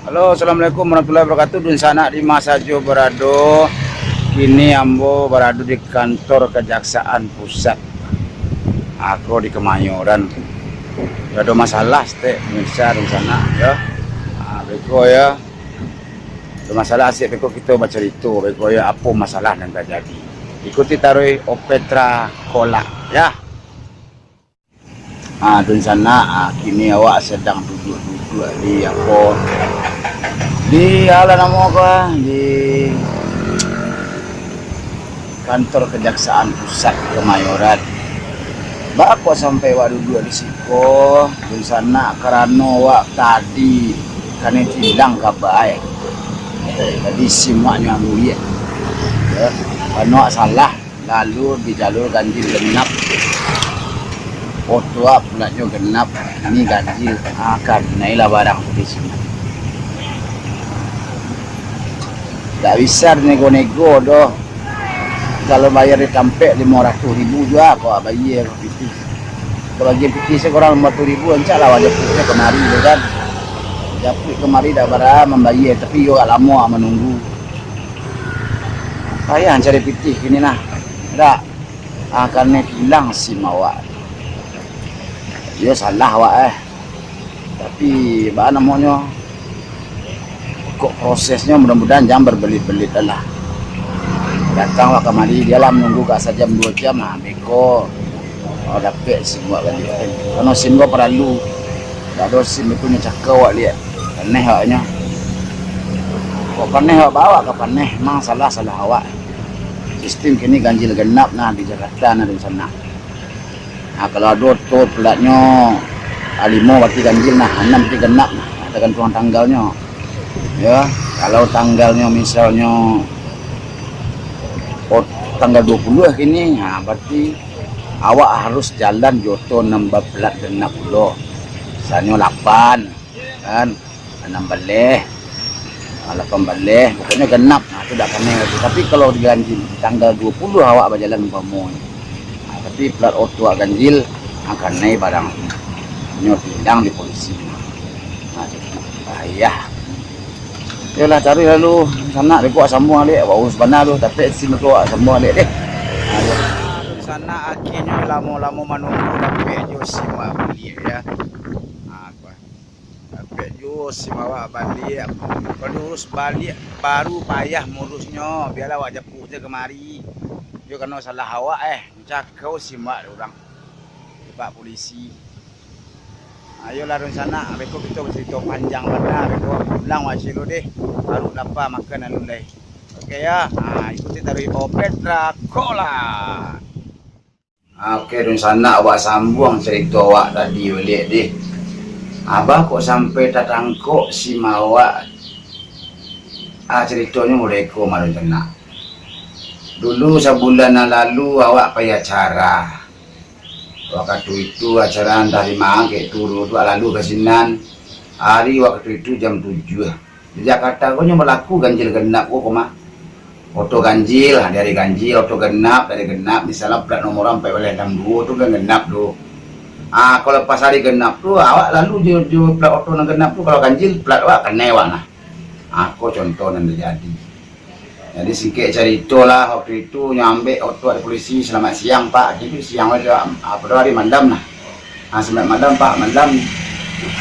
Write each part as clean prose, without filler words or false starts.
Halo, assalamualaikum warahmatullahi wabarakatuh. Dun sana di masa jo berado. Kini ambo berado di kantor Kejaksaan Pusat. Aku di Kemayoran. Ada masalah ste pemirsa dun sana ya. Beko ya. Ada masalah asyik beko kita baca itu. Beko ya apa masalah yang terjadi. Ikuti taruh Opetra Kola ya. Dun sana kini awak sedang duduk-duduk di apa di ala nama apa di kantor Kejaksaan Pusat Kemayoran. Bako sampai wak duduk di siko di sana karena wak tadi kan hilang kabar tadi simaknya mulia ya, karena salah lalu di jalur ganjil genap foto pulaknya genap ini ganjil akan nailah barang di sini. Tak bisa nego-nego doh. Kalau bayar di Tampek 500.000 juga kau bayar PT. Kalau bagi PT sekurang 50.000 encak lah wajib putih kemari tu kan. Japut kemari dah barang membayar tapi yo lama menunggu. Payah cari PT kini nah. Tak akan hilang SIM awak. Yo salah awak Tapi apa namanya? Kok prosesnya mudah-mudahan jangan berbelit-belit lah. Datang wak kemari dia lah menunggu kat sejam 2 jam beko dapat SIM wak balik. Karena SIM gua perlu. Tak ada SIM itu cakap wak lihat. Aneh awaknya. Kok aneh awak bawa ke paneh memang salah awak. Sistem kini ganjil genap nah di Jakarta nah di sana. Kalau ada tu pelatnya A5 berarti ganjil nah 6 berarti genap nah. Tergantung tanggalnya. Ya, kalau tanggalnya misalnya tanggal 20 kini, berarti awak harus jalan joto 16 genap dulu. Misalnya 8 kan, 16 pokoknya genap. Itu dah kena. Tapi kalau diganjil tanggal 20 awak berjalan umpama. Tapi plat auto ganjil akan naik barang. Nyot hilang di polisi. Bahaya. Yalah cari lalu sana rekod semua lek urus benar tu tapi SIM tu semua lek deh. Sana akhirnya lama-lama menunggu dapat jo SIM balik ya. Dapat jo SIM awak balik. Kalau urus balik baru payah ngurusnya. Biarlah awak jemput je kemari. Jo kena salah awak cakau SIM awak orang. Pak polisi. Ayolah dari sana, beko kita bercerita panjang benar, beko pulang wajib deh, baru dapat makan lalu deh. Okey ya, ikuti dari Opetra Kola. Okey dari sana awak sambung cerita awak tadi balik deh. Abah kok sampai tak tangkuk si mawak. Ceritanya mulai ko malu sana. Dulu sebulan lalu awak payah acara. Waktu itu acara dari Mangke turun tu lalu kesinan hari waktu itu jam 7 di Jakarta kau berlaku ganjil genap koma auto ganjil dari ganjil auto genap dari genap misalnya plat nomor sampai oleh 62 tu kan genap tu kalau pas hari genap tu awak lalu di plat auto yang genap tu kalau ganjil plat awak kena awak nah aku contoh yang terjadi. Jadi sikit cerita lah waktu itu nyampe auto polisi selamat siang pak gitu siang aja apa hari malam nah selamat malam pak malam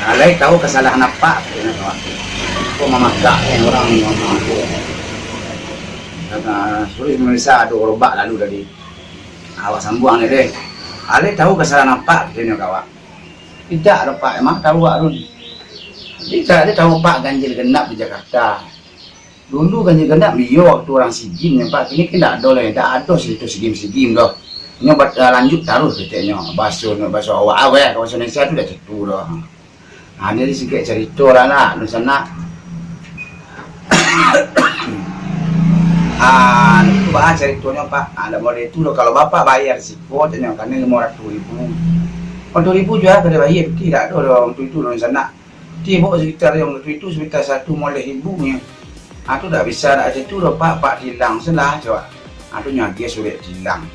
alai tahu kesalahan apa kok memaksa orang ngomong aku sulit Malaysia ada orobak lalu dari awak sambung ni deh alai tahu kesalahan apa gitu kawak tidak ada pak emang tahu pak Run tidak ada tahu pak ganjil genap di Jakarta. Dulu ganjil genap dia waktu orang sigim ya pak, ini kan tak ada lah, tak ada situ sigim dah. Ini buat lanjut taruh katanya, bahasa awak awak, bahasa Indonesia tu dah cetu dah. Jadi sikit cerita lah nak, di sana. Itu bah ceritanya pak, ada boleh itu kalau bapak bayar siko, tanya kan 500.000. 4.000 juga kada bayar, tidak ada orang itu di sana. Dia bawa sekitar yang itu sekitar 1.500.000 nya. Aku tak bisa nak itu dah pak hilang selah coba. Aku nyagi sulit hilang.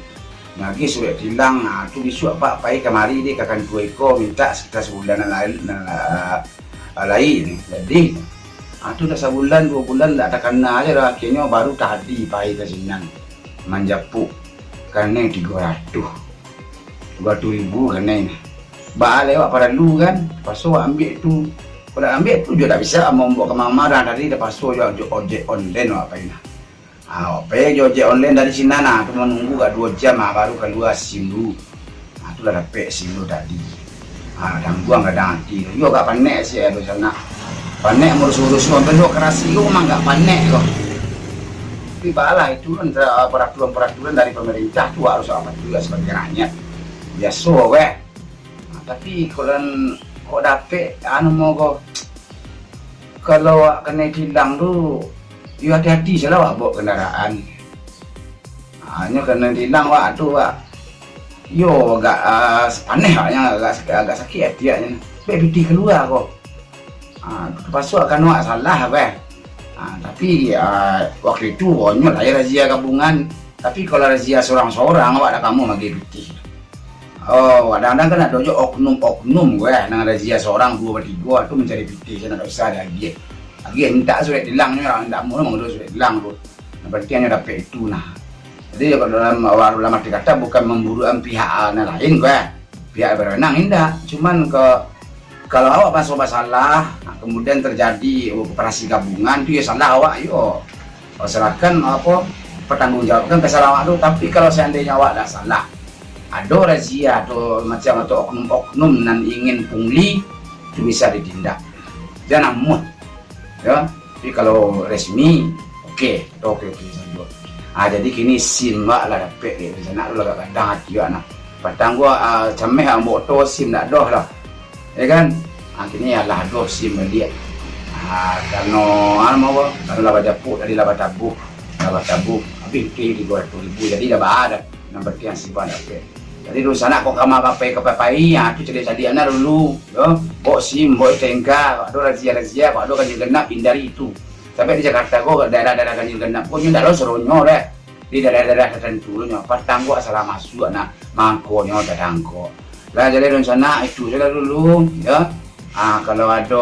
Nyagi sulit hilang. Aku disuap pak pai kemari dia akan 2 ekor minta sekitar sebulan lain. Jadi Itu dah sebulan 2 bulan tak ada kena aja dah. Akhirnya baru tadi pahit ke sinan manjapuk kena 300 kena ini. Ba lewat pada lu kan, pasu ambil tu. Kalau ambil tu juga tak bisa mau bawa ke mama dah tadi dah pasu juga ojek online apa ini. Ojek online dari sini nah, tu menunggu kat 2 jam baru keluar SIM dulu. Tu lah dapat SIM dulu tadi. Dan buang kadang hati. Yo gak panik sih ada sana. Panik urus-urus bentuk kerasi itu memang gak panik kok. Tapi balah itu kan peraturan dari pemerintah tu harus apa juga sebagai rakyat. Biasa weh. Tapi kalau kok dapet mau kok kalau kena tilang tu you hati-hati salah bawa kendaraan. Hanya kena tilang tu yo agak panik agak sakit hati nya. Piti keluar kok. Pasal akan salah tapi waktu itu konyol lah razia gabungan. Tapi kalau razia seorang-seorang awak dah kamu bagi piti. Kadang-kadang kan ada oknum nang razia seorang 2-3 tu mencari piti. Saya nak usah lagi minta surat tilangnya tak mau memang surat tilang tu. Berarti hanya dapat itu nah. Jadi kalau dalam arti kata bukan memburu pihak lain pihak berwenang indah. Cuman kalau awak masuk masalah, kemudian terjadi operasi gabungan, itu ya salah awak, yo. Serahkan pertanggungjawabkan kesalahan awak tu. Tapi kalau seandainya awak dah salah, ada razia atau macam oknum-oknum nan ingin pungli, itu bisa ditindak. Jangan namun, ya. Tapi kalau resmi, oke saja. Jadi kini SIM lah dapat di sana tu lah kadang hati anak. Patang gua cameh motor SIM nak doh lah. Ya kan? Akhirnya lah doh SIM dia. Kalau laba japuk tadi laba tabu. Habis di 200,000 jadi dah ada nombor yang SIM dapat. Jadi dulu sana kok kamar kapai tu jadi anak dulu, yo. Bawa SIM, bawa tengka, ada razia, ada ganjil genap hindari itu. Sampai di Jakarta kok daerah-daerah ganjil genap kok ndak lo seronyo deh. Di daerah-daerah tertentu nya patang gua salah masuk anak mangkonya dadangko. Lah jadi rencana itu saja dulu ya. Kalau ada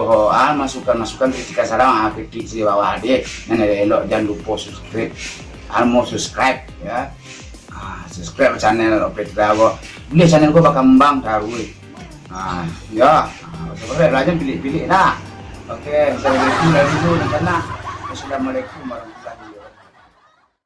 masukan kritik saran kritik di bawah deh. Elok jangan lupa subscribe. Mau subscribe ya. Subscribe channel Petra gua. Boleh channel gua bakal kembang taruh. Ya. Sebenarnya belajar pilih-pilih nah. Oke, saya dari dulu rencana. Assalamualaikum warahmatullahi wabarakatuh.